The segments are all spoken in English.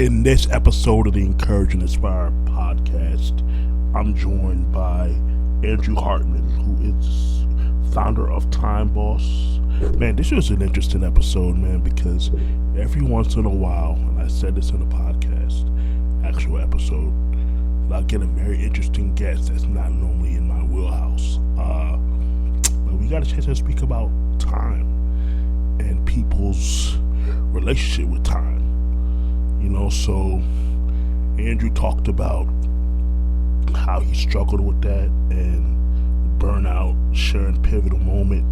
In this episode of the Encourage and Inspire podcast, I'm joined by Andrew Hartman, who is founder of Time Boss. Man, this was an interesting episode, man, because every once in a while, and I said this in the podcast, actual episode, I'll get a very interesting guest that's not normally in my wheelhouse. But we got a chance to speak about time and people's relationship with time. So Andrew talked about how he struggled with that and burnout, sharing a pivotal moment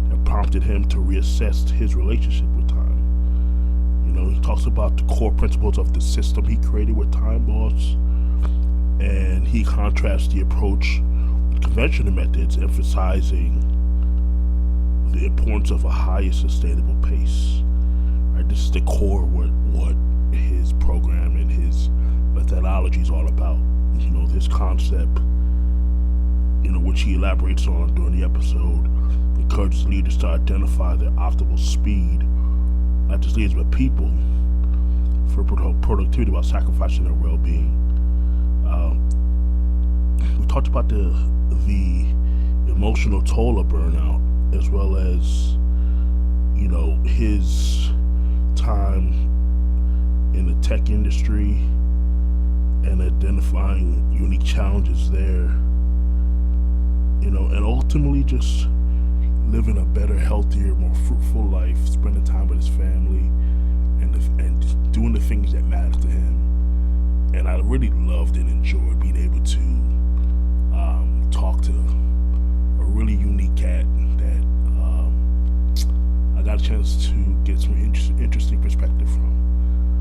that prompted him to reassess his relationship with time. He talks about the core principles of the system he created with Time Boss, and he contrasts the approach with conventional methods, emphasizing the importance of a higher sustainable pace. Right, this is the core of what his program and his methodology is all about. This concept, which he elaborates on during the episode, encourages leaders to identify their optimal speed, not just leaders but people, for productivity while sacrificing their well-being. We talked about the emotional toll of burnout, as well as his time in the tech industry and identifying unique challenges there, and ultimately just living a better, healthier, more fruitful life, spending time with his family, and just doing the things that matter to him. And I really loved and enjoyed being able to talk to a really unique cat that I got a chance to get some interesting perspective from.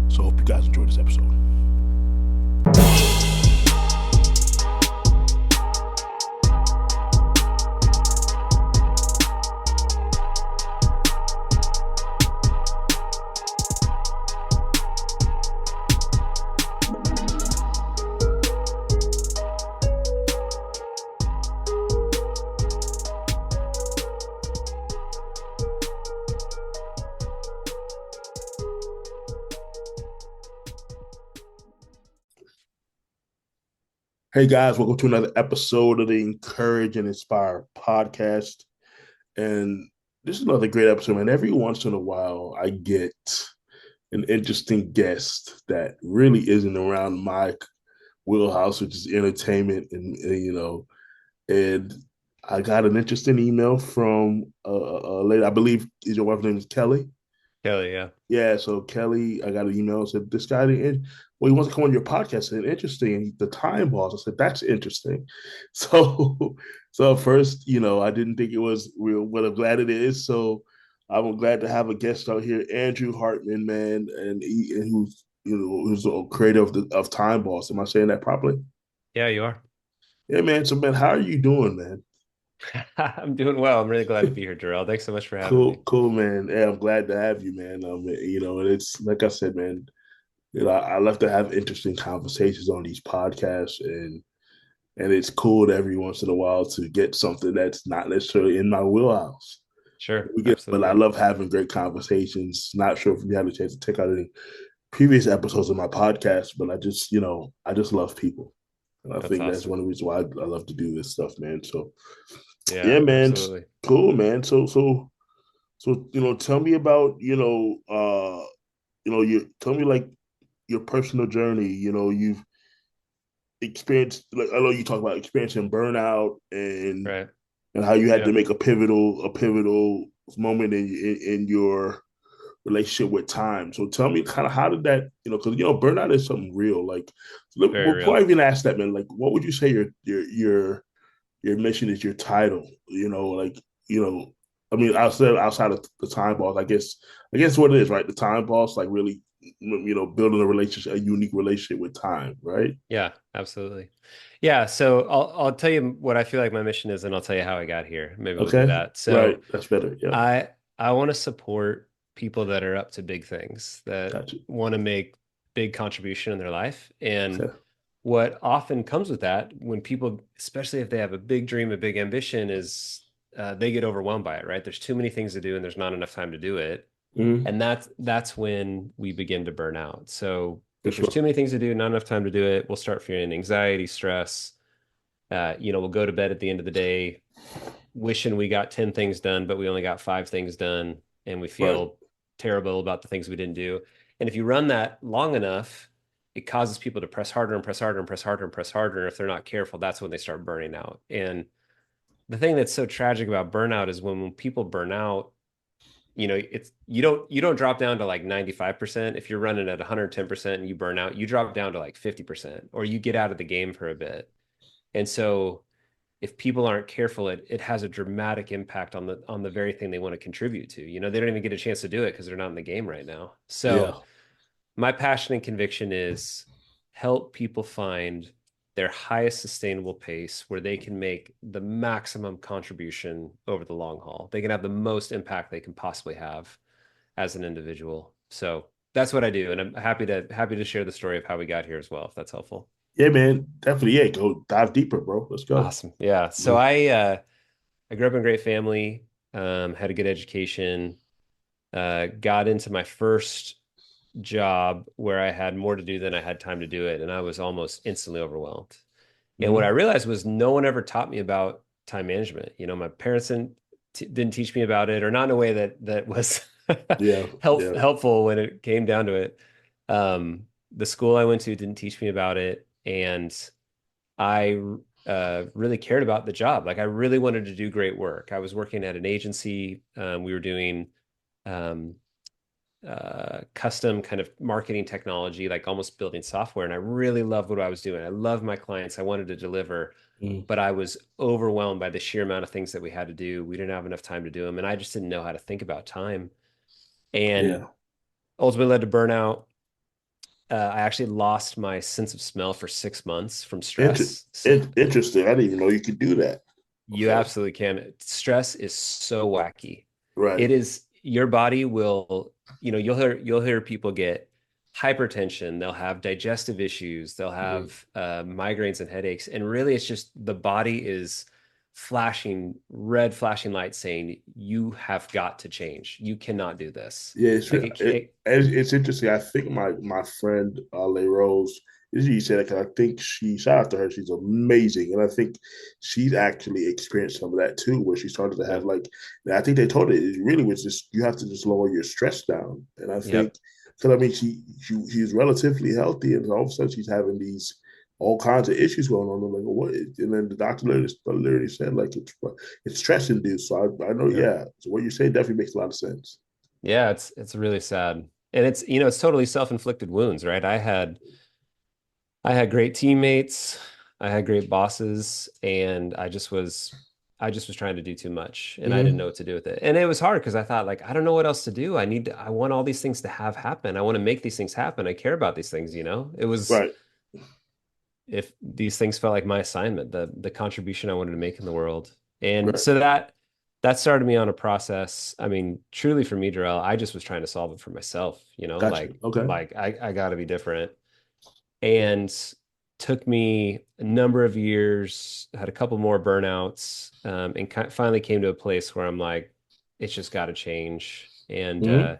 So I hope you guys enjoyed this episode. Hey guys, welcome to another episode of the Encourage and Inspire podcast. And this is another great episode, man. Every once in a while, I get an interesting guest that really isn't around my wheelhouse, which is entertainment. And I got an interesting email from a lady, I believe your wife's name is Kelly. Kelly, yeah. Yeah, so Kelly, I got an email, said this guy, well, he wants to come on your podcast, and interesting, and the Time Boss. I said, that's interesting. So, so first, I didn't think it was real, but I'm glad it is. So I'm glad to have a guest out here, Andrew Hartman, man, and who's the creator of Time Boss. Am I saying that properly? Yeah, you are. Yeah, man. So, man, how are you doing, man? I'm doing well. I'm really glad to be here, Darrell. Thanks so much for having me. Cool, man. Yeah, I'm glad to have you, man. And it's like I said, man. I love to have interesting conversations on these podcasts, and it's cool to every once in a while to get something that's not necessarily in my wheelhouse. Sure, But I absolutely. love having great conversations. Not sure if you had a chance to check out any previous episodes of my podcast, but I just love people, and I That's think that's awesome. one of the reasons why I love to do this stuff, man. So Yeah, yeah, man, absolutely. cool, man. So tell me about you tell me like your personal journey. You've experienced, like I know you talk about experiencing burnout Right. and how you had Yeah. to make a pivotal moment in your relationship with time. So tell me kind of how did that, because burnout is something real. Like Very before I real. even ask that, man, like what would you say your mission is, your title? I mean, outside of the Time Boss, I guess what it is, right? The Time Boss, like really, building a relationship, a unique relationship with time, right? Yeah, absolutely. Yeah, so I'll tell you what I feel like my mission is, and I'll tell you how I got here. Maybe we'll do Okay, that. right. So That's better. Yeah, I I want to support people that are up to big things, that got you. want to make big contribution in their life. And Okay. what often comes with that, when people, especially if they have a big dream, a big ambition, is they get overwhelmed by it, right? There's too many things to do and there's not enough time to do it. Mm-hmm. And that's when we begin to burn out. So If That's there's right. too many things to do, not enough time to do it, we'll start feeling anxiety, stress. We'll go to bed at the end of the day wishing we got 10 things done, but we only got 5 things done, and we Right. feel terrible about the things we didn't do. And if you run that long enough, it causes people to press harder and press harder and press harder and press harder. And if they're not careful, that's when they start burning out. And the thing that's so tragic about burnout is when people burn out, it's you don't drop down to like 95%. If you're running at 110% and you burn out, you drop down to like 50%, or you get out of the game for a bit. And so if people aren't careful, it has a dramatic impact on the very thing they want to contribute to. They don't even get a chance to do it because they're not in the game right now. So Yeah. my passion and conviction is help people find their highest sustainable pace where they can make the maximum contribution over the long haul. They can have the most impact they can possibly have as an individual. So that's what I do, and I'm happy to share the story of how we got here as well, if that's helpful. Yeah, man. Definitely. Yeah. Go dive deeper, bro. Let's go. Awesome. Yeah. So Yeah. I grew up in a great family, had a good education, got into my first job where I had more to do than I had time to do it, and I was almost instantly overwhelmed. And what I Mm-hmm. realized was no one ever taught me about time management. My parents didn't teach me about it, or not in a way that was Yeah. Yeah. helpful when it came down to it. The school I went to didn't teach me about it, and I really cared about the job. Like I really wanted to do great work. I was working at an agency. We were doing um, custom kind of marketing technology, like almost building software. And I really loved what I was doing. I loved my clients. I wanted to deliver, Mm. but I was overwhelmed by the sheer amount of things that we had to do. We didn't have enough time to do them. And I just didn't know how to think about time. And Yeah. ultimately led to burnout. I actually lost my sense of smell for 6 months from Inter- stress. So interesting. I didn't even know you could do that. you Okay. absolutely can. Stress is so wacky. Right. It is your body will, you'll hear people get hypertension, they'll have digestive issues, they'll Mm. have migraines and headaches. And really it's just the body is flashing red flashing lights saying you have got to change. You cannot do this. Yeah, Like it, it it's interesting. I think my friend Le Rose, she said it because I think shout out to her. She's amazing, and I think she's actually experienced some of that too, where she started to yeah. have like. I think they told her it really was just you have to just lower your stress down, and I think Yep. because I mean she's relatively healthy, and all of a sudden she's having these all kinds of issues going on. I'm like, what? And then the doctor literally said like it's stress induced. So I know, Yep. yeah. So what you're saying definitely makes a lot of sense. Yeah, it's really sad. And it's totally self-inflicted wounds, right? I had great teammates, I had great bosses, and I just was trying to do too much, and I didn't know Mm-hmm. what to do with it. And it was hard because I thought like I don't know what else to do. I want all these things to have happen. I want to make these things happen. I care about these things. It was Right, if these things felt like my assignment, the contribution I wanted to make in the world. And right. so that started me on a process. I mean, truly for me, Darrell, I just was trying to solve it for myself, Gotcha. Okay. like I got to be different. And took me a number of years, had a couple more burnouts, and finally came to a place where I'm like, it's just got to change. And Mm-hmm.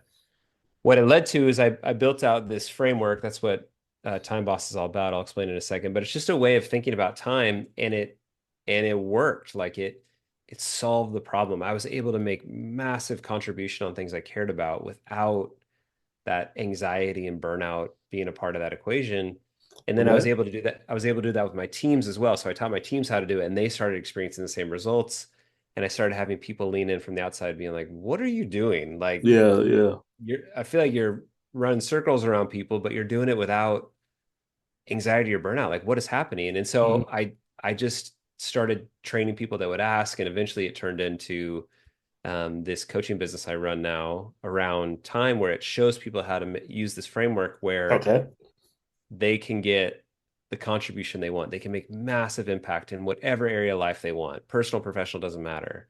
what it led to is I built out this framework. That's what Time Boss is all about. I'll explain in a second, but it's just a way of thinking about time, and it worked. Like it solved the problem. I was able to make massive contribution on things I cared about without that anxiety and burnout being a part of that equation. And then I was Okay. able to do that. I was able to do that with my teams as well. So I taught my teams how to do it, and they started experiencing the same results. And I started having people lean in from the outside, being like, "What are you doing? Like, Yeah, yeah. I feel like you're running circles around people, but you're doing it without anxiety or burnout. Like, what is happening?" And Mm. so I just started training people that would ask, and eventually it turned into this coaching business I run now around time, where it shows people how to use this framework where Okay. they can get the contribution they want. They can make massive impact in whatever area of life they want. Personal, professional, doesn't matter.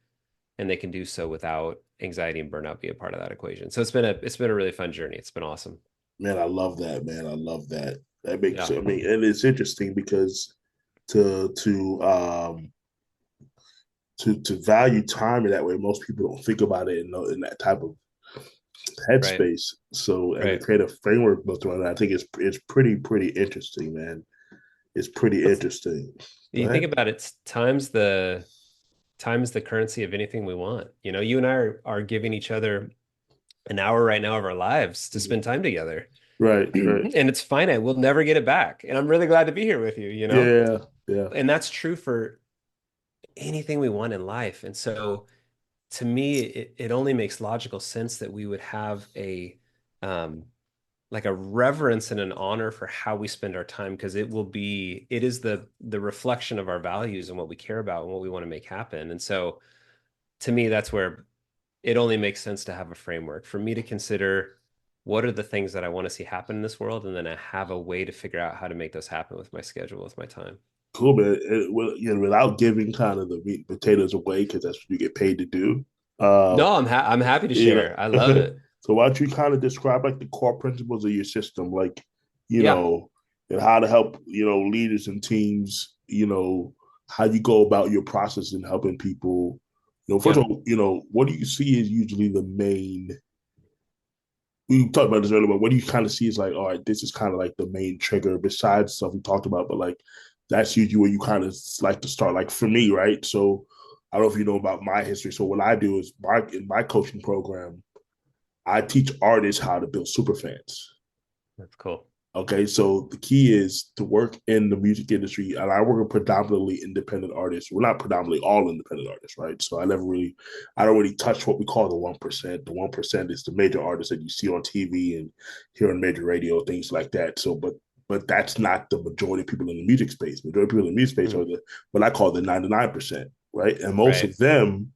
And they can do so without anxiety and burnout be a part of that equation. So it's been a really fun journey. It's been awesome. Man, I love that, man. I love that. That makes Yeah. I mean, and it's interesting because to to um to value time in that way, most people don't think about it in that type of Right. headspace. So and to Right. create a framework built around that, I think it's pretty interesting, man. It's pretty What's interesting. Go you think ahead. about it, time is the currency of anything we want. You know, you and I are giving each other an hour right now of our lives to spend time together. Right, right. And it's finite. We'll never get it back. And I'm really glad to be here with you, you know? Yeah, yeah. And that's true for anything we want in life. And so to me, it only makes logical sense that we would have a um like a reverence and an honor for how we spend our time because it is the reflection of our values and what we care about and what we want to make happen. And so to me, that's where it only makes sense to have a framework for me to consider what are the things that I want to see happen in this world, and then I have a way to figure out how to make those happen with my schedule, with my time. Cool, man. Without giving kind of the meat and potatoes away, because that's what you get paid to do. Uh, No, I'm happy to you know. share. I love it. So why don't you kind of describe like the core principles of your system, like you Yeah, know, and how to help leaders and teams, how you go about your process in helping people. First yeah. of all, what do you see is usually the main we talked about this earlier, but what do you kind of see is like, all right, this is kind of like the main trigger besides stuff we talked about, but like that's usually where you kind of like to start. Like for me, right? So I don't know if you know about my history. So what I do is in my coaching program, I teach artists how to build super fans. That's cool. Okay, so the key is to work in the music industry, and I work with predominantly independent artists. We're not predominantly all independent artists, right? So I don't really touch what we call the 1%. The 1% is the major artists that you see on TV and hear on major radio, things like that. So, but that's not the majority of people in the music space. The majority of people in the music space are Mhm. the what I call the 99%, right? And most Right. of them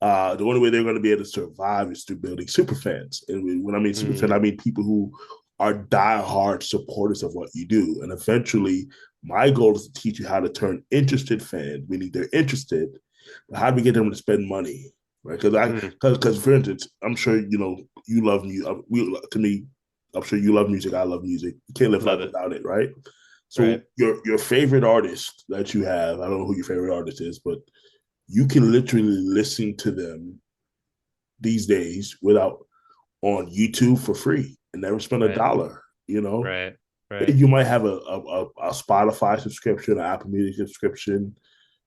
the only way they're going to be able to survive is through building super fans. And when I mean super fan, I Mm, mean people who are diehard supporters of what you do. And eventually, my goal is to teach you how to turn interested fans, meaning they're interested, but how do we get them to spend money? Right? mm, Because for instance, I'm sure you love music. To me, I'm sure you love music. I love music. You can't live love life it. without it, right? So Right. your favorite artist that you have, I don't know who your favorite artist is, but you can literally listen to them these days without on YouTube for free and never spend a Right. dollar. Right. Right. You might have a Spotify subscription, an Apple Music subscription,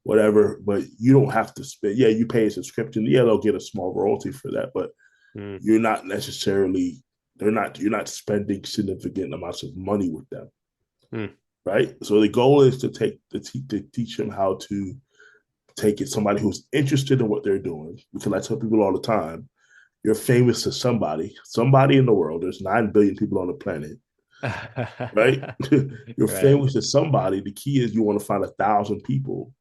whatever, but you don't have to spend. Yeah, you pay a subscription. Yeah, they'll get a small royalty for that, but Mm, you're not necessarily. They're not. You're not spending significant amounts of money with them, mm. right? So the goal is to teach them how to take it somebody who's interested in what they're doing. Because I tell people all the time, you're famous to somebody in the world. There's 9 billion people on the planet, right? You're Right. famous to somebody. The key is you want to find 1,000 people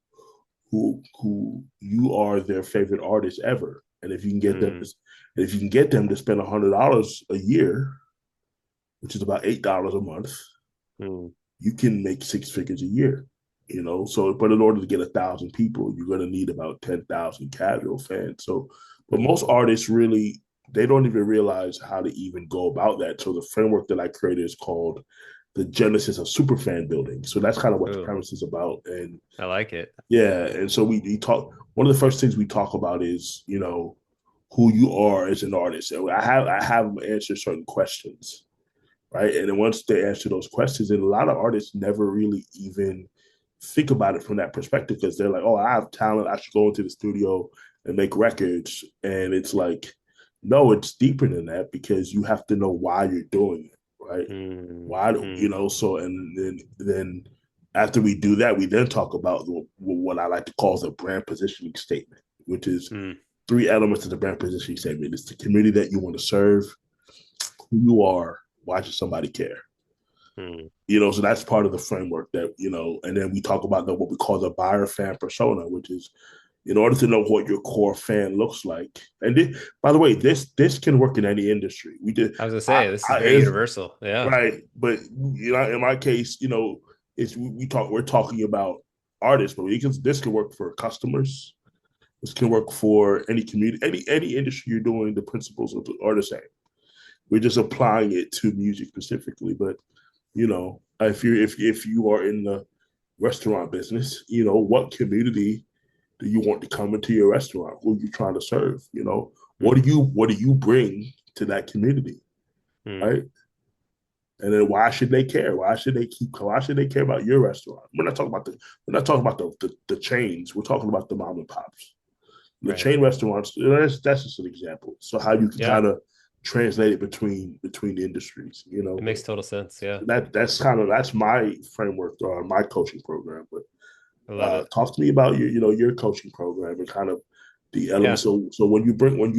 who you are their favorite artist ever. And Mm, if you can get them to spend $100 a year, which is about $8 a month, mm, you can make six figures a year. So but in order to get 1,000 people, you're going to need about 10,000 casual fans. So, but mm. most artists really they don't even realize how to even go about that. So the framework that I created is called the genesis of superfan building. So that's kind of what the Ooh, premise is about. And I like it. yeah, and so we talk. One of the first things we talk about is who you are as an artist. And I have them answer certain questions, right? And then once they answer those questions, and a lot of artists never really even think about it from that perspective because they're like, oh, I have talent. I should go into the studio and make records. And it's like, no, it's deeper than that because you have to know why you're doing it, right? Mm, Why, mm, so, and then after we do that, we then talk about what I like to call the brand positioning statement, which is mm, three elements of the brand positioning statement. It's the community that you want to serve, who you are, why should somebody care? mm. So that's part of the framework and then we talk about what we call the buyer fan persona, which is in order to know what your core fan looks like. And by the way, this can work in any industry. We did, I was gonna say this is very it's universal. Yeah. right, but in my case, it's we're talking about artists, but this can work for customers. This can work for any community, any industry you're doing. The principles are the same. We're just applying it to music specifically, but if you are in the restaurant business, what community do you want to come into your restaurant? Who are you trying to serve? What Mm, do you bring to that community, Hmm. right? And then why should they care? Why should they keep? Why should they care about your restaurant? We're not talking about the chains. We're talking about the mom and pops. The Right. chain restaurants. That's just an example. So how you can Yeah. kind of translate it between industries. It But makes total sense. Yeah. that's my framework or my coaching program. But I love it. talk to me about your coaching program and kind of the Yeah. elements. So when you bring when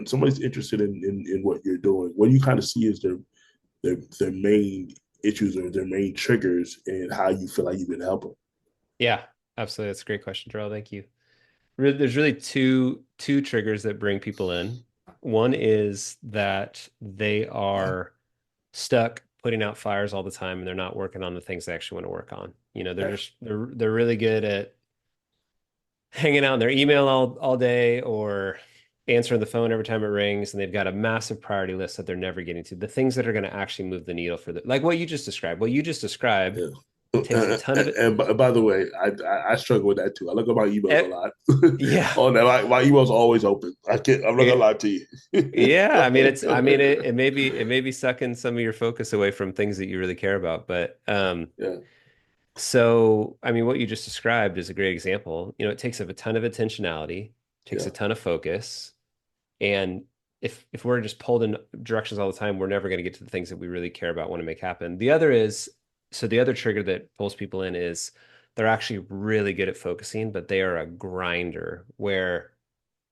somebody's interested in what you're doing, what do you kind of see as their main issues or their main triggers and how you feel like you can help them? Yeah. Absolutely. That's a great question, Terrell. Thank you. There's really two triggers that bring people in. One is that they are stuck putting out fires all the time and they're not working on the things they actually want to work on. They're just they're really good at hanging out in their email all day or answering the phone every time it rings, and they've got a massive priority list that they're never getting to. The things that are going to actually move the needle for the like what you just described. What you just described Yeah. takes a ton of it. And by the way, I struggle with that too. I look at my emails a eh, lot. Yeah. Oh, no, my emails are always open. I'm not gonna Yeah. lie to you. Yeah, I mean it may be sucking some of your focus away from things that you really care about, but Yeah, so I mean what you just described is a great example. It takes up a ton of intentionality, takes a yeah, ton of focus, and if we're just pulled in directions all the time, we're never going to get to the things that we really care about, want to make happen. The other trigger that pulls people in is they're actually really good at focusing, but they are a grinder where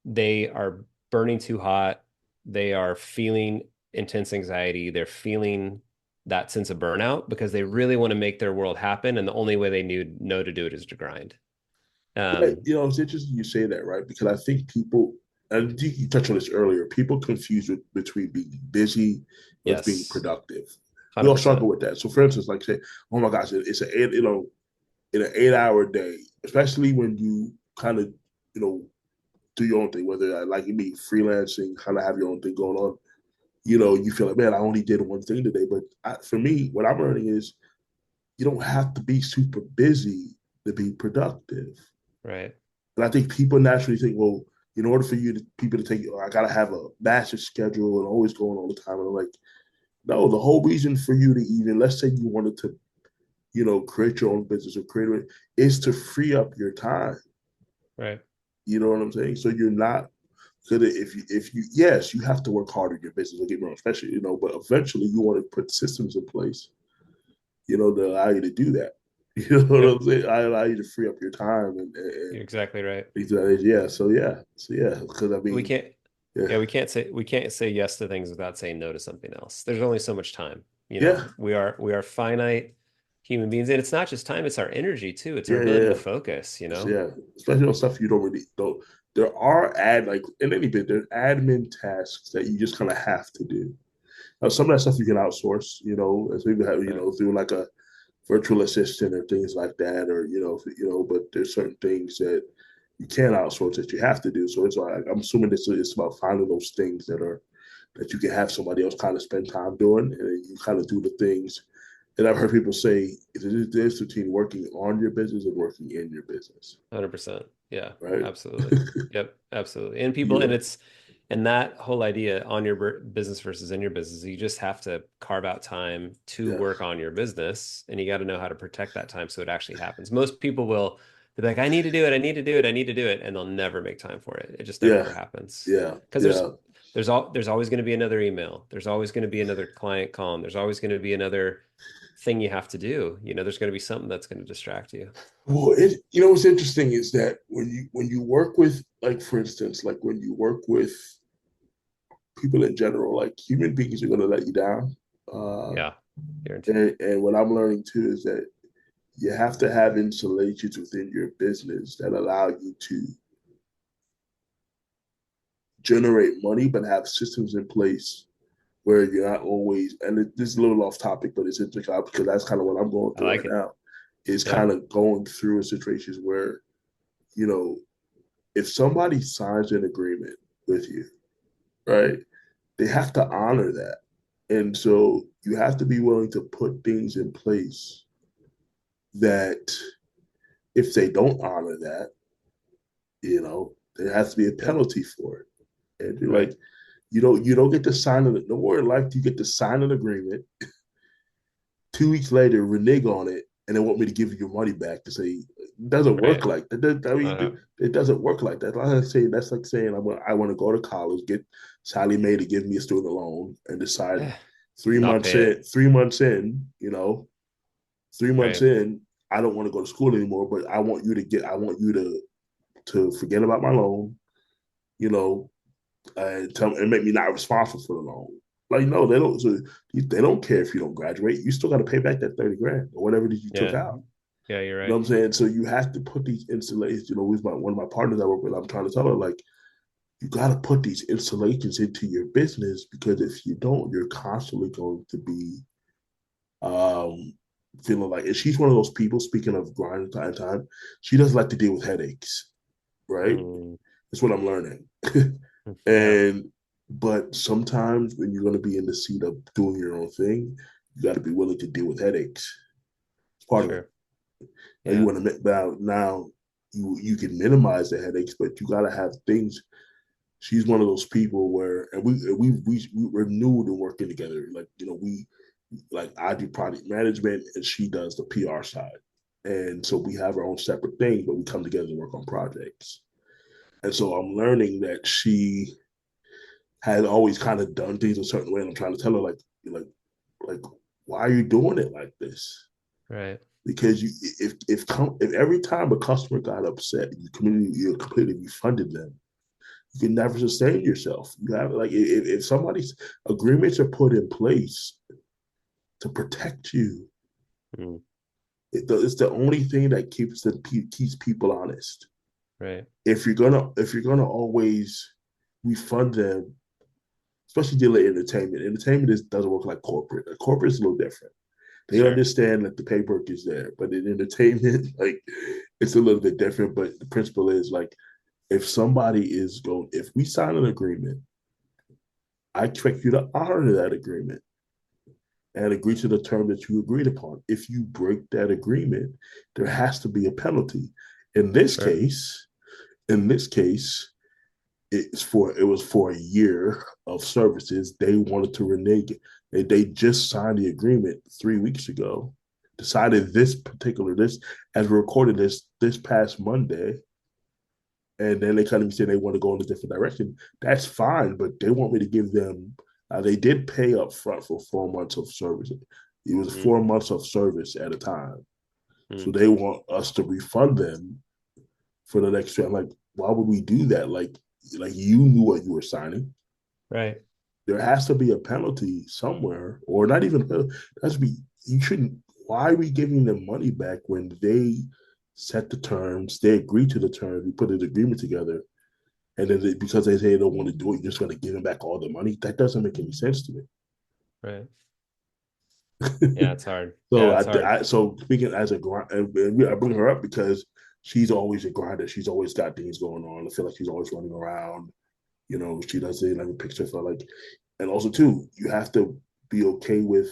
they are burning too hot. They are feeling intense anxiety. They're feeling that sense of burnout because they really want to make their world happen. And the only way they know to do it is to grind. yeah. Um, It's interesting you say that, right? Because I think people, and you touched on this earlier, people confuse between being busy with being yes, productive. We all 100%. struggle with that. So, for instance, like say, oh my gosh, it's an eight, in an 8 hour day, especially when you kind of you know do your own thing, whether like you be freelancing, kind of have your own thing going on. You feel like, man, I only did one thing today. But for me, what I'm learning is you don't have to be super busy to be productive. Right. And I think people naturally think, well, in order for people to take, I gotta have a massive schedule and always going all the time. And I'm like, no, the whole reason for you to even, let's say you wanted to, create your own business or create it, is to free up your time. Right. You know what I'm saying? So you're not good at if you yes, you have to work hard in your business. Don't get me wrong, especially but eventually you want to put systems in place, to allow you to do that. You know what Yep. I'm saying? I allow you to free up your time You're exactly right. yeah. So yeah, because I We mean, can't, yeah, yeah, we can't say yes to things without saying no to something else. There's only so much time. yeah, We are finite human beings, and it's not just time, it's our energy too. It's our yeah, ability to yeah, focus. yeah. Especially on stuff you don't really don't. There are like in any bit, there's admin tasks that you just kind of have to do. Now, some of that stuff you can outsource, as we have, Right. through like a virtual assistant or things like that, or but there's certain things that you can't outsource that you have to do. So it's like I'm assuming it's about finding those things that you can have somebody else kind of spend time doing, and you kind of do the things. And I've heard people say there's this between working on your business and working in your business, 100%. Yeah, right? absolutely. Yep, absolutely. And you people, and know, it's, and that whole idea on your business versus in your business, you just have to carve out time to yeah, work on your business, and you got to know how to protect that time so it actually happens. Most people will be like, I need to do it, I need to do it, I need to do it, and they'll never make time for it. It just never yeah, ever happens. yeah, Because yeah, there's always going to be another email. There's always going to be another client call. There's always going to be another thing you have to do. There's going to be something that's going to distract you. Well, what's interesting is that when you work with, like, for instance, like when you work with people in general, like human beings are going to let you down. Uh, Yeah, guaranteed. and what I'm learning too is that you have to have installations within your business that allow you to generate money, but have systems in place where you're not always. And this is a little off topic, but it's interesting because that's kind of what I'm going I through like right it. now. Is Yeah. kind of going through situations where you know if somebody signs an agreement with you, right? They have to honor that. And so you have to be willing to put things in place that if they don't honor that, there has to be a Yep. penalty for it. And you're Right. like, You don't get to sign it. Nowhere in life do you get to sign an agreement. 2 weeks later, renege on it, and then want me to give you your money back to say it doesn't work Right. like that. I mean, Uh, it doesn't work like that. That's like saying I want to go to college, get Sally Mae to give me a student loan, and decide yeah. three Not months pay in, it. 3 months in, you know, 3 months Right. in, I don't want to go to school anymore, but I want you to forget about my loan, you know, and make me not responsible for the loan. Like, no, they don't. So they don't care if you don't graduate. You still got to pay back that 30 grand or whatever that you took Yeah. out. Yeah, you're You know right. what I'm saying? So you have to put these installations. With one of my partners I work with, I'm trying to tell her like, you got to put these installations into your business because if you don't, you're constantly going to be um feeling like. And she's one of those people. Speaking of grinding time, she doesn't like to deal with headaches. Right? Mm, That's what I'm learning. yeah, And but sometimes when you're going to be in the seat of doing your own thing, you got to be willing to deal with headaches. It's part of it. sure. Now you Yeah. want to now you can minimize the headaches, but you got to have things. She's one of those people where, and we're new to working together. Like we like I do product management and she does the PR side, and so we have our own separate things, but we come together to work on projects. And so I'm learning that she has always kind of done things a certain way, and I'm trying to tell her like why are you doing it like this? Right. Because if every time a customer got upset, you completely refunded them, you can never sustain yourself. You have like if somebody's agreements are put in place to protect you, Mm, it's the only thing that keeps people honest. right. If you're gonna always refund them, especially dealing with entertainment. Entertainment doesn't work like corporate. Corporate is a little different. They Sure. understand that the paperwork is there, but in entertainment, like it's a little bit different. But the principle is like if we sign an agreement, I expect you to honor that agreement and agree to the term that you agreed upon. If you break that agreement, there has to be a penalty. In this Sure. case, in this case, it was for a year of services. They wanted to renege. They just signed the agreement 3 weeks ago. Decided this as we recorded this past Monday, and then they kind of say they want to go in a different direction. That's fine, but they want me to give them. They did pay up front for 4 months of service. It was Mm, 4 months of service at a time. So mm, they want us to refund them for the next year. I'm like, why would we do that? Like you knew what you were signing. right. There has to be a penalty somewhere, or not even. Has to be. You shouldn't. Why are we giving them money back when they set the terms? They agreed to the terms. We put an agreement together, and then because they say they don't want to do it, you're just going to give them back all the money. That doesn't make any sense to Right. Yeah, me. it's hard. so Yeah, it's hard. so speaking as a grind, I bring her up because she's always a grinder. She's always got things going on. I feel like she's always running around. She doesn't have a picture for like, and also too, you have to be okay with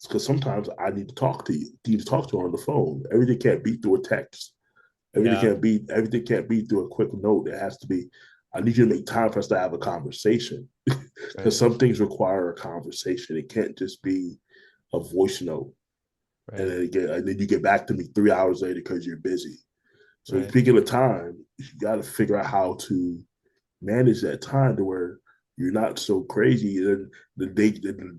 because sometimes I need to talk to you. You need to talk to her on the phone. Everything can't be through a text. Yeah. Everything can't be through a quick note. It has to be. I need you to make time for us to have a conversation because Right. some things require a conversation. It can't just be a voice note Right. and then you get back to me 3 hours later because you're busy. So Right. speaking of time, you got to figure out how to manage that time to where you're not so crazy. And the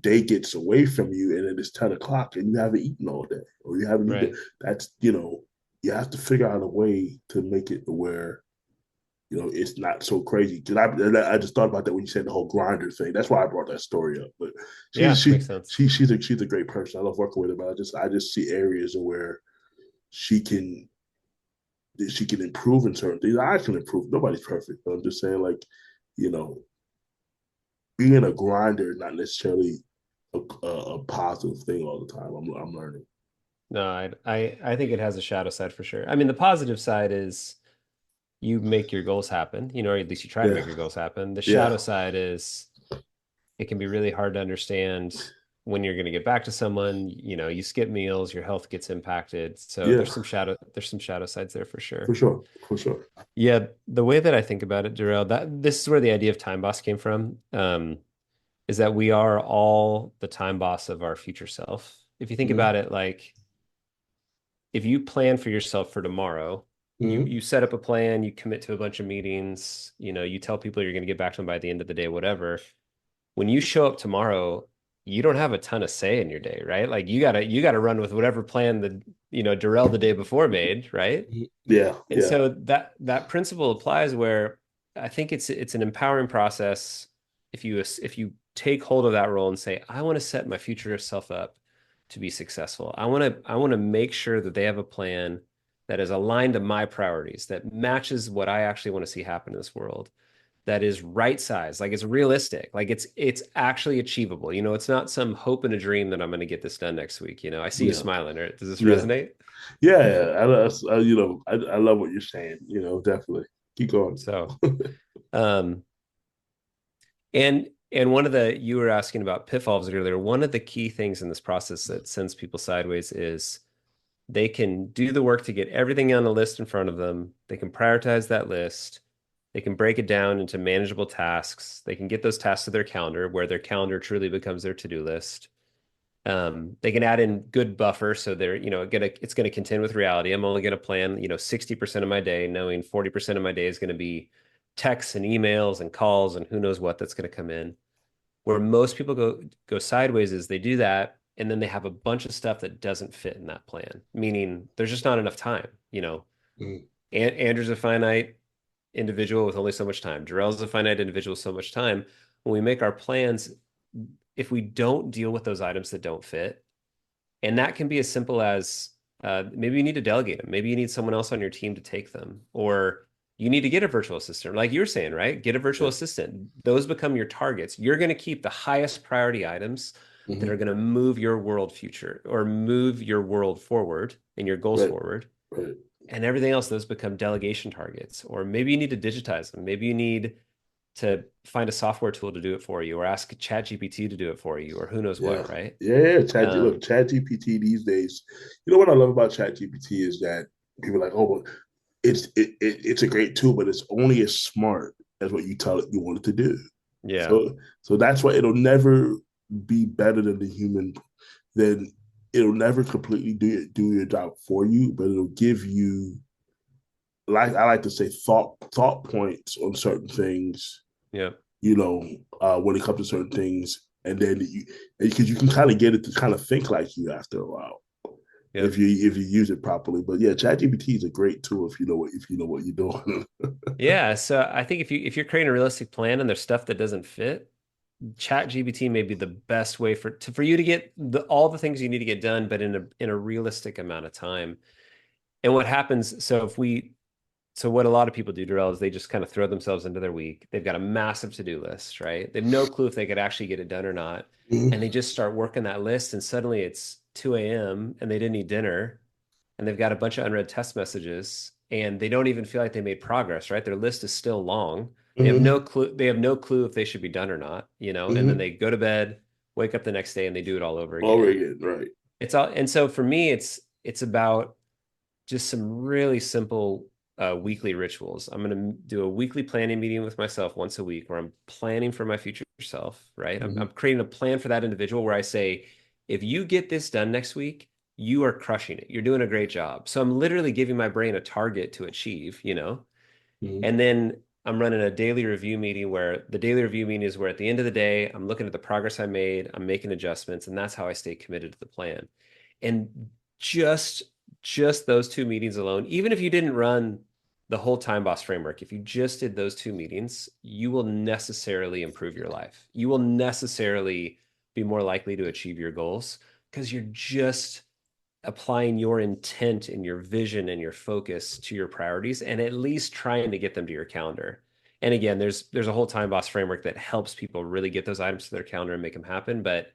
day gets away from you, and then it's 10 o'clock, and you haven't eaten all day, or you haven't eaten. Right. That's you have to figure out a way to make it where it's not so crazy. Because I just thought about that when you said the whole grinder thing. That's why I brought that story up. But Yeah, makes sense. she's a great person. I love working with her, but I just see areas where she can she can improve in certain things. I can improve. Nobody's perfect, but I'm just saying, like, you know, being a grinder, not necessarily a positive thing all the time. I'm learning. No, I think it has a shadow side for sure. I mean, the positive side is you make your goals happen, or at least you try to Yeah, make your goals happen. The yeah, shadow side is it can be really hard to understand when you're going to get back to someone, you skip meals, your health gets impacted. So Yeah, there's some shadow sides there for for sure. sure, for sure. Yeah, the way that I think about it, Darrell, that this is where the idea of time boss came from. Is that we are all the time boss of our future self. If you think Mm-hmm. about it, like if you plan for yourself for tomorrow, you Mm-hmm. you set up a plan, you commit to a bunch of meetings, you tell people you're going to get back to them by the end of the day, whatever. When you show up tomorrow, you don't have a ton of say in your day, right? Like you gotta run with whatever plan Darrell the day before made, right? Yeah, And yeah, so that principle applies where I think it's an empowering process if you take hold of that role and say, I want to set my future self up to be successful. I want to make sure that they have a plan that is aligned to my priorities, that matches what I actually want to see happen in this world, that is right size, like it's realistic, like it's actually achievable. It's not some hope and a dream that I'm going to get this done next week. I see you yeah, smiling. Right? Does this yeah, resonate? yeah. I love what you're saying. Definitely keep going. So, um, and one of the you were asking about pitfalls earlier. One of the key things in this process that sends people sideways is they can do the work to get everything on the list in front of them. They can prioritize that list. They can break it down into manageable tasks. They can get those tasks to their calendar where their calendar truly becomes their to-do list. They can add in good buffer so it's gonna contend with reality. I'm only gonna plan, 60% of my day, knowing 40% of my day is gonna be texts and emails and calls and who knows what that's gonna come in. Where most people go sideways is they do that and then they have a bunch of stuff that doesn't fit in that plan, meaning there's just not enough time. Mm, Andrew's a finite individual with only so much time. Jarrell's a finite individual with so much time. When we make our plans, if we don't deal with those items that don't fit, and that can be as simple as maybe you need to delegate them. Maybe you need someone else on your team to take them, or you need to get a virtual assistant, like you were saying, right? Get a virtual yeah. assistant. Those become your targets. You're going to keep the highest priority items that Mm-hmm. are going to move your world future or move your world forward and your goals Right, forward. right. And everything else, those become delegation targets. Or maybe you need to digitize them. Maybe you need to find a software tool to do it for you, or ask ChatGPT to do it for you, or who knows Yeah. what, right? Yeah. Look, Um, Chat GPT these days, what I love about Chat GPT is that people are like, oh, well, it's a great tool, but it's only as smart as what you tell it you want it to do. yeah, So that's why it'll never be better than the human. Then it'll never completely do your job for you, but it'll give you, like I like to say, thought points on certain things. yeah, When it comes to certain things, and then because you can kind of get it to kind of think like you after a while yeah. if you use it properly. But yeah, ChatGPT is a great tool if you know what you're doing. Yeah, so I think if you're creating a realistic plan and there's stuff that doesn't fit, ChatGPT may be the best way for you to get all the things you need to get done, but in a realistic amount of time. And what happens, so what a lot of people do, Darrell, is they just kind of throw themselves into their week. They've got a massive to-do list, right? They have no clue if they could actually get it done or not. And they just start working that list, and suddenly it's 2 a.m. and they didn't eat dinner, and they've got a bunch of unread text messages, and they don't even feel like they made progress, right? Their list is still long. They have Mm-hmm. no clue. They have no clue if they should be done or not. And then Mm-hmm. they go to bed, wake up the next day, and they do it all over Over again. again, right? And so for me, it's about just some really simple weekly rituals. I'm going to do a weekly planning meeting with myself once a week where I'm planning for my future self, right? I'm, Mm-hmm. I'm creating a plan for that individual where I say, if you get this done next week, you are crushing it. You're doing a great job. So I'm literally giving my brain a target to achieve. Mm-hmm. And then I'm running a daily review meeting where the daily review meeting is where at the end of the day, I'm looking at the progress I made, I'm making adjustments, and that's how I stay committed to the plan. And just just those two meetings alone, even if you didn't run the whole time boss framework, if you just did those two meetings, you will necessarily improve your life. You will necessarily be more likely to achieve your goals because you're just applying your intent and your vision and your focus to your priorities and at least trying to get them to your calendar. And again, there's a whole time boss framework that helps people really get those items to their calendar and make them happen. But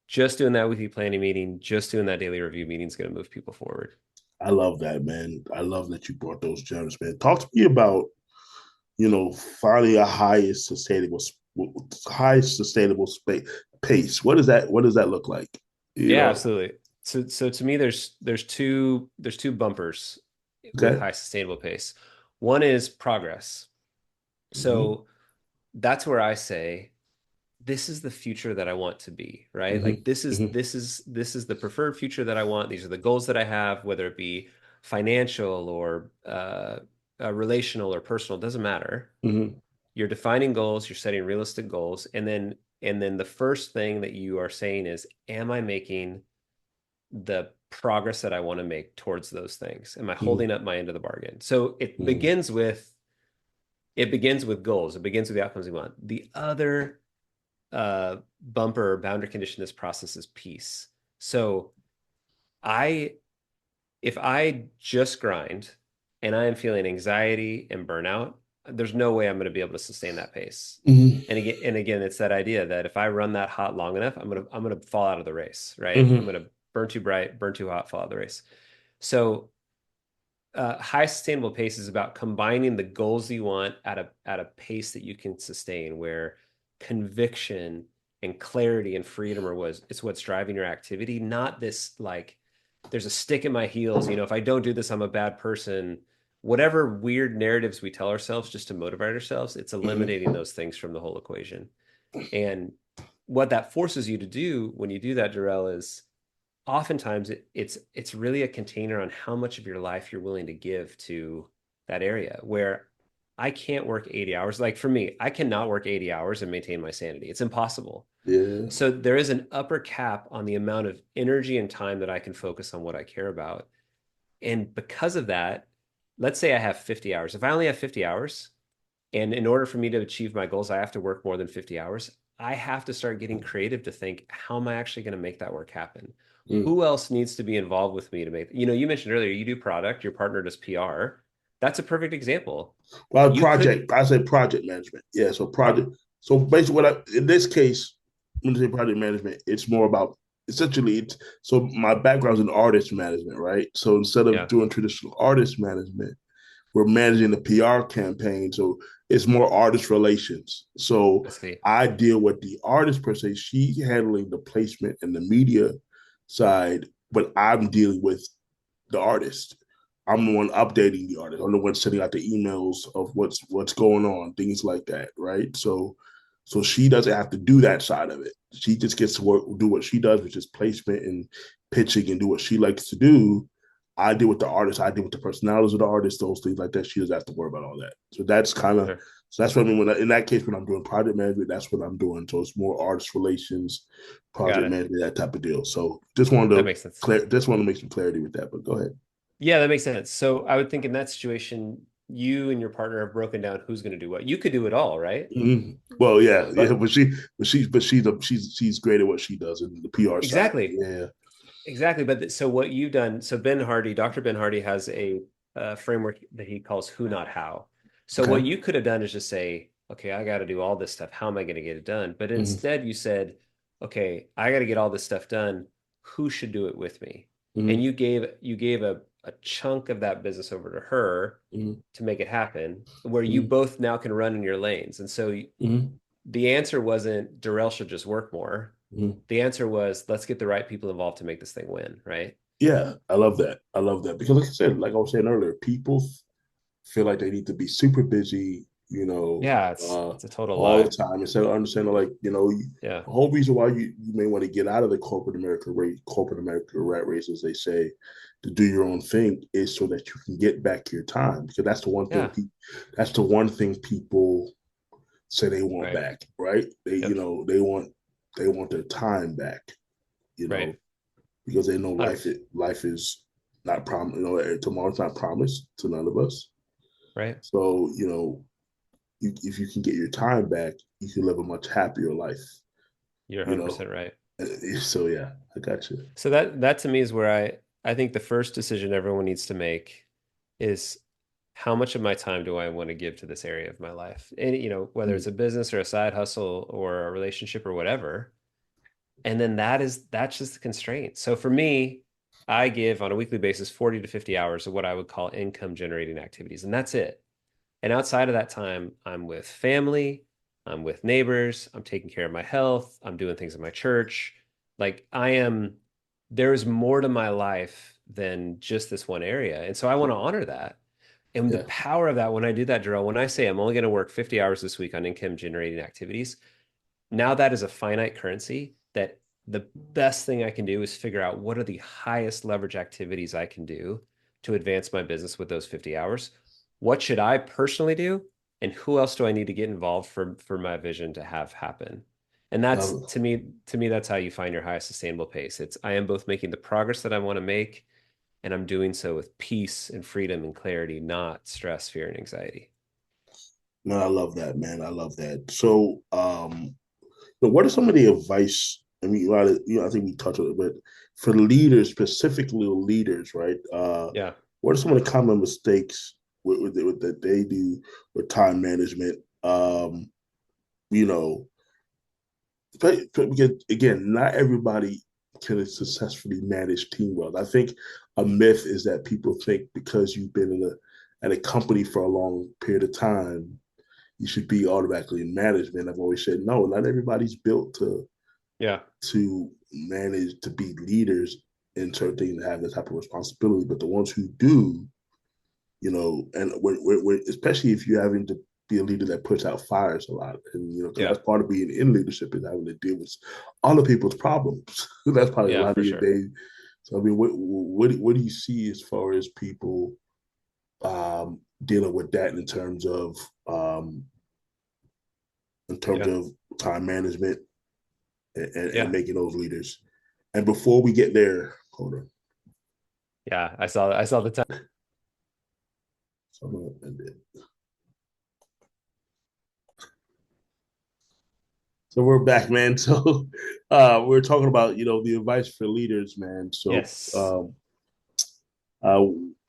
just doing that weekly planning meeting, just doing that daily review meeting is going to move people forward. I love that, man. I love that you brought those gems, man. Talk to me about finding a highest sustainable high sustainable pace. What does that look like? You Yeah, know. absolutely. So to me, there's two bumpers with Okay. high sustainable pace. One is progress. Mm-hmm. So that's where I say this is the future that I want to be, right? Mm-hmm. Like this is Mm-hmm. this is this is the preferred future that I want. These are the goals that I have, whether it be financial or relational or personal, doesn't matter. Mm-hmm. You're defining goals, you're setting realistic goals, and then the first thing that you are saying is, am I making the progress that I want to make towards those things? Am I Mm-hmm. holding up my end of the bargain? So Mm-hmm. it begins with goals. It begins with the outcomes we want. The other bumper or boundary condition in this process is peace. So I if I just grind and I am feeling anxiety and burnout, there's no way I'm going to be able to sustain that pace. And again, it's that idea that if I run that hot long enough, I'm gonna fall out of the race, right? I'm Mm-hmm. gonna burn too bright, burn too hot, fall out of the race. So high sustainable pace is about combining the goals you want at a pace that you can sustain, where conviction and clarity and freedom are was it's what's driving your activity, not this like there's a stick in my heels. If I don't do this, I'm a bad person. Whatever weird narratives we tell ourselves just to motivate ourselves, it's eliminating Mm-hmm. those things from the whole equation. And what that forces you to do when you do that, Darrell, is oftentimes it's really a container on how much of your life you're willing to give to that area, where I can't work 80 hours. Like for me, I cannot work 80 hours and maintain my sanity. It's impossible. Yeah. So there is an upper cap on the amount of energy and time that I can focus on what I care about. And because of that, let's say I have 50 hours. If I only have 50 hours, and in order for me to achieve my goals, I have to work more than 50 hours. I have to start getting creative to think, how am I actually going to make that work happen? Mm. Who else needs to be involved with me to you mentioned earlier, you do product, your partner does PR. That's a perfect example. Well, You could, project. I said project management. Yeah. So pro- project. So basically, in this case, when I say project management, it's more about essentially. So my background is in artist management, right? So instead of yeah, doing traditional artist management, we're managing the PR campaign. So it's more artist relations. So I see. I deal with the artist per se. She's handling the placement and the media side, but I'm dealing with the artist. I'm the one updating the artist. I'm the one sending out the emails of what's going on, things like that, right? So she doesn't have to do that side of it. She just gets to do what she does, which is placement and pitching and do what she likes to do. I deal with the artist. I deal with the personalities of the artist, those things like that. She doesn't have to worry about all that. So that's kind of Sure. so that's what I mean. In that case, when I'm doing project management, that's what I'm doing. So it's more artist relations, Got project it. management, that type of deal. So just wanted That to makes sense. make some clarity with that. But go ahead. Yeah, that makes sense. So I would think in that situation, you and your partner have broken down who's going to do what. You could do it all, right? Mm-hmm. Well, yeah, yeah, But but she's great at what she does in the PR side. exactly. Yeah. Exactly. But so what you've done, so Ben Hardy, Dr. Ben Hardy has a framework that he calls who, not how. So Okay. what you could have done is just say, okay, I got to do all this stuff. How am I going to get it done? But Mm-hmm. instead you said, okay, I got to get all this stuff done. Who should do it with me? And Mm-hmm. you gave a chunk of that business over to her Mm-hmm. to make it happen, where you Mm-hmm. both now can run in your lanes. And so Mm-hmm. the answer wasn't Darrell should just work more. Mm-hmm. The answer was let's get the right people involved to make this thing win, right? Yeah, I love that. I love that because, like I said, like I was saying earlier, people feel like they need to be super busy, Yeah, it's a total all the lie. time instead of understanding, like, Yeah, the whole reason why you may want to get out of the corporate America rat race, as they say, to do your own thing is so that you can get back your time because yeah, that's the one thing people say they want right. back, right? Yep, They want their time back, you right. know, because they know 100%. life is not promised. Tomorrow's not promised to none of us. Right. So if you can get your time back, you can live a much happier life. You're You know. 100% right. So yeah, I got you. So that to me is where I think the first decision everyone needs to make is how much of my time do I want to give to this area of my life? And whether Mm, it's a business or a side hustle or a relationship or whatever. And then that's just the constraint. So for me, I give on a weekly basis 40 to 50 hours of what I would call income generating activities, and that's it. And outside of that time, I'm with family, I'm with neighbors, I'm taking care of my health, I'm doing things in my church. Like there is more to my life than just this one area. And so I want to honor that. And the Yeah. power of that, when I do that, Darrell, when I say I'm only going to work 50 hours this week on income generating activities, now that is a finite currency that the best thing I can do is figure out what are the highest leverage activities I can do to advance my business with those 50 hours. What should I personally do? And who else do I need to get involved for my vision to have happen? And that's Um, to me, that's how you find your highest sustainable pace. It's I am both making the progress that I want to make, and I'm doing so with peace and freedom and clarity, not stress, fear, and anxiety. Man, I love that, man. I love that. So, but what are some of the advice? I mean, a lot of, I think we touched on it, but for leaders, specifically leaders, right? Yeah. What are some of the common mistakes that they do with time management? You know, because again, not everybody can successfully manage team well. I think a myth is that people think because you've been at a company for a long period of time, you should be automatically in management. I've always said no, not everybody's built Yeah. to manage to be leaders in certain things and have that type of responsibility. But the ones who do, and especially if you're having to be a leader that puts out fires a lot, and because Yeah. that's part of being in leadership is having to deal with other people's problems. That's probably a Yeah, lot for of your sure. day. So I mean, what do you see as far as people dealing with that um, in terms Yeah. of time management and Yeah. making those leaders? And before we get there, hold on. Yeah. I saw the time. So I'm gonna end it. So we're back, man. So we're talking about the advice for leaders, man. So Yes. uh,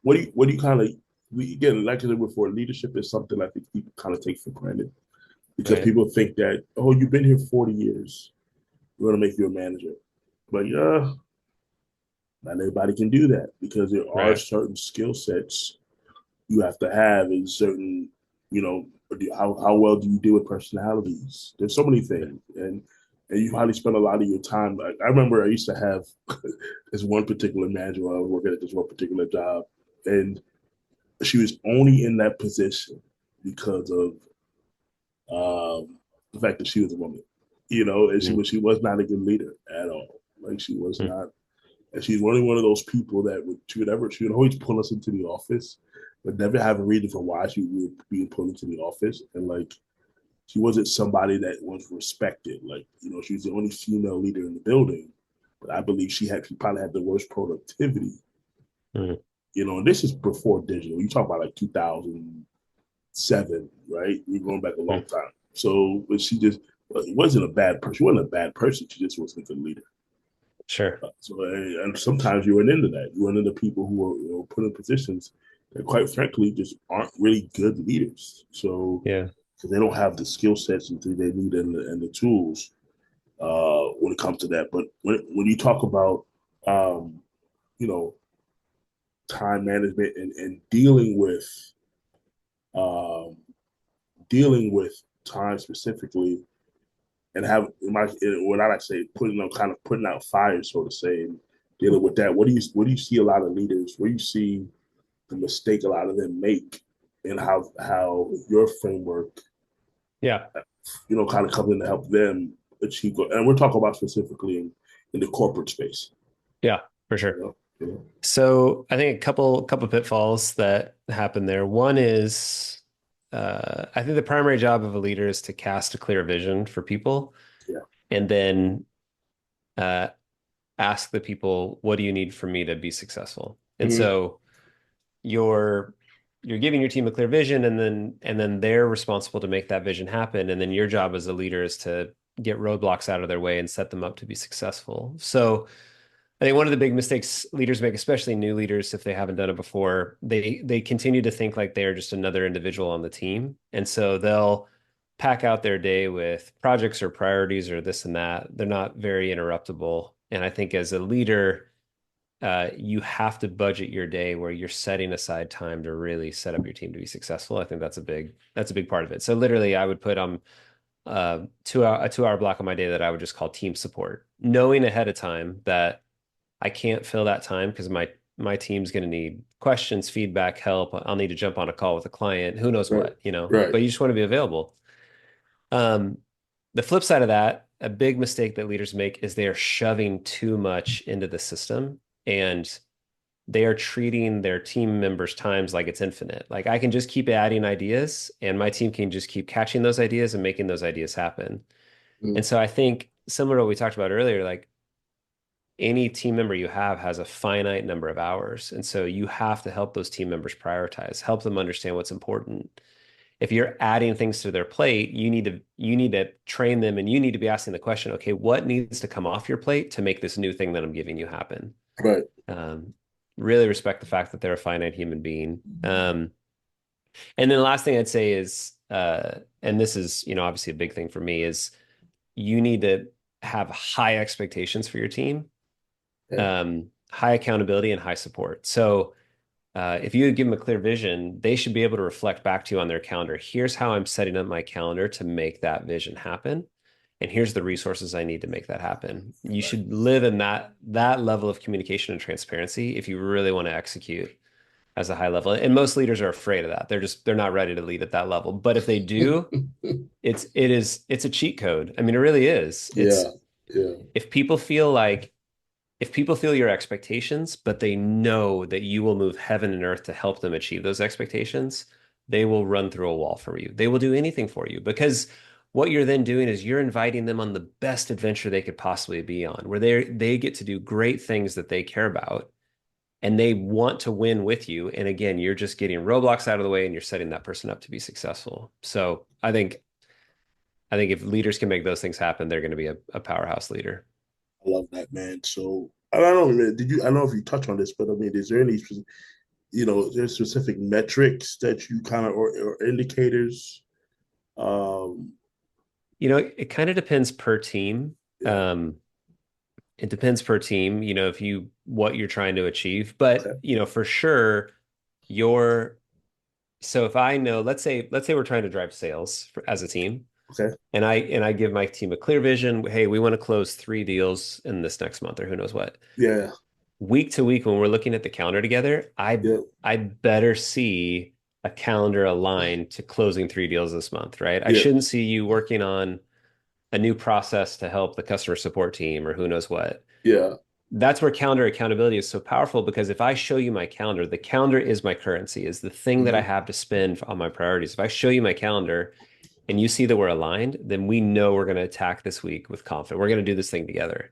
what do you kind of again, like I said before, leadership is something I think people kind of take for granted because Right. people think that, oh, you've been here 40 years, we're gonna make you a manager. But yeah, not everybody can do that because there are Right. certain skill sets you have to have in certain, you know, how well do you deal with personalities? There's so many Yeah. things, and you probably spend a lot of your time. Like I remember, I used to have this one particular manager when I was working at this one particular job, and she was only in that position because of the fact that she was a woman, and Mm. she was not a good leader at all. Like she was Mm. not, and she's only one of those people that she would always pull us into the office, but never have a reason for why she would be pulled into the office. And like she wasn't somebody that was respected. Like, she was the only female leader in the building. But I believe she probably had the worst productivity. Mm. And this is before digital. You talk about like 2007, right? We're going back a long Mm. time. So, but she just wasn't a bad person. She wasn't a bad person. She just wasn't a good leader. Sure. So, and sometimes you run into that. You run into people who are put in positions that, quite frankly, just aren't really good leaders. So, Yeah. because they don't have the skill sets and things they need and the tools when it comes to that. But when you talk about, um, you know, time management and um, dealing with time specifically, and have what I like to say putting on kind of putting out fires, so to say, and dealing with that. What do you see a lot of leaders? Where you see the mistake a lot of them make, and how your framework, Yeah. kind of comes in to help them achieve. And we're talking about specifically in the corporate space. Yeah, for You sure. know, you know? So I think a couple pitfalls that happen there. One is I think the primary job of a leader is to cast a clear vision for people Yeah. and then uh, ask the people, what do you need from me to be successful? And Mm-hmm. so you're you're giving your team a clear vision and then they're responsible to make that vision happen. And then your job as a leader is to get roadblocks out of their way and set them up to be successful. So I think one of the big mistakes leaders make, especially new leaders, if they haven't done it before, they continue to think like they're just another individual on the team. And so they'll pack out their day with projects or priorities or this and that. They're not very interruptible. And I think as a leader, you have to budget your day where you're setting aside time to really set up your team to be successful. I think that's a big part of it. So literally, I would put a 2 hour block of my day that I would just call team support, knowing ahead of time that I can't fill that time because my team's going to need questions, feedback, help. I'll need to jump on a call with a client, who knows Right. what, you know, Right. but you just want to be available. The flip side of that, a big mistake that leaders make is they are shoving too much into the system, and they are treating their team members' times like it's infinite. Like I can just keep adding ideas and my team can just keep catching those ideas and making those ideas happen. Mm. And so I think similar to what we talked about earlier, like any team member you have has a finite number of hours. And so you have to help those team members prioritize, help them understand what's important. If you're adding things to their plate, you need to train them, and you need to be asking the question, okay, what needs to come off your plate to make this new thing that I'm giving you happen? Right. Um, really respect the fact that they're a finite human being. And then the last thing I'd say is, and this is, obviously a big thing for me, is you need to have high expectations for your team, Yeah. high accountability, and high support. So if you give them a clear vision, they should be able to reflect back to you on their calendar. Here's how I'm setting up my calendar to make that vision happen. And here's the resources I need to make that happen. You Right. should live in that level of communication and transparency if you really want to execute as a high level. And most leaders are afraid of that. They're not ready to lead at that level. But if they do, it's a cheat code. I mean, it really is. Yeah. It's Yeah. if people feel like if people feel your expectations, but they know that you will move heaven and earth to help them achieve those expectations, they will run through a wall for you. They will do anything for you, because what you're then doing is you're inviting them on the best adventure they could possibly be on, where they get to do great things that they care about and they want to win with you. And again, you're just getting roadblocks out of the way and you're setting that person up to be successful. So I think if leaders can make those things happen, they're going to be a powerhouse leader. I love that, man. So I don't know, man, I don't know if you touch on this, but I mean, is there any, there's specific metrics that you kind of, or indicators? Um, It kind of depends per team. yeah. It depends per team, if what you're trying to achieve. But, Okay. for sure, your so if I know, let's say we're trying to drive sales as a team, Okay. and I give my team a clear vision. Hey, we want to close 3 deals in this next month, or who knows what. Yeah. Week to week, when we're looking at the calendar together, Yeah. I better see a calendar aligned to closing 3 deals this month, right? I Yeah. shouldn't see you working on a new process to help the customer support team or who knows what. Yeah. That's where calendar accountability is so powerful, because if I show you my calendar, the calendar is my currency, is the thing that I Hmm. have to spend on my priorities. If I show you my calendar and you see that we're aligned, then we know we're going to attack this week with confidence. We're going to do this thing together.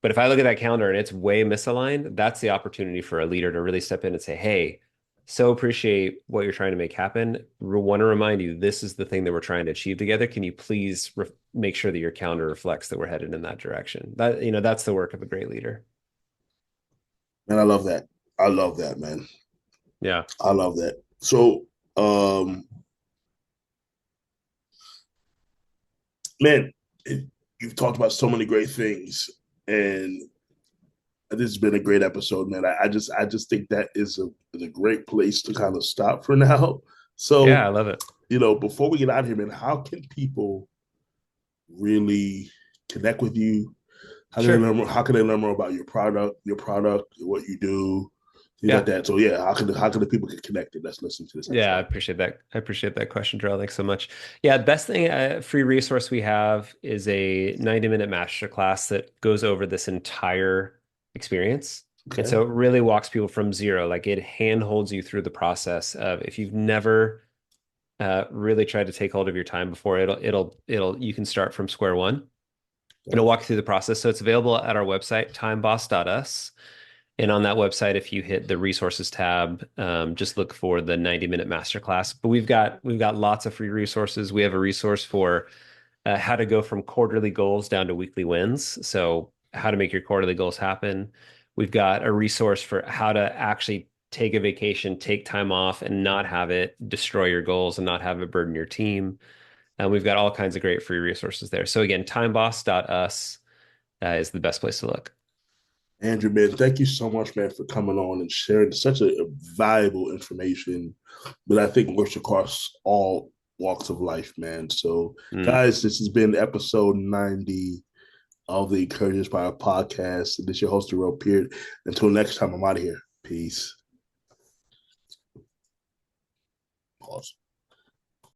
But if I look at that calendar and it's way misaligned, that's the opportunity for a leader to really step in and say, hey, so appreciate what you're trying to make happen. We want to remind you, this is the thing that we're trying to achieve together. Can you please make sure that your calendar reflects that we're headed in that direction? That's the work of a great leader. Man, I love that. I love that, man. Yeah. I love that. So, man, you've talked about so many great things, and this has been a great episode, man. I just think that is a great place to kind of stop for now. Yeah, So, I love it. before we get out of here, man, how can people really connect with you? How can they Sure. learn more? How can they learn more about your product, what you do, things like Yeah. that? So yeah, how can the people get connected? Let's listen to this Yeah, I episode. appreciate that. I appreciate that question, Darrell. Thanks so much. Yeah, best thing, free resource we have is a 90-minute masterclass that goes over this entire experience. And Okay. so it really walks people from zero. Like it handholds you through the process of, if you've never really tried to take hold of your time before, you can start from square one. It'll walk you through the process. So it's available at our website, timeboss.us. And on that website, if you hit the resources tab, just look for the 90-minute masterclass. But we've got lots of free resources. We have a resource for how to go from quarterly goals down to weekly wins. So how to make your quarterly goals happen. We've got a resource for how to actually take a vacation, take time off, and not have it destroy your goals and not have it burden your team. And we've got all kinds of great free resources there. So again, timeboss.us is the best place to look. Andrew, man, thank you so much, man, for coming on and sharing such a valuable information that I think works across all walks of life, man. So, Mm. guys, this has been episode 90 of the Encouraging Inspire podcast. This is your host, Darrell Peard. Until next time, I'm out of here. Peace. Pause.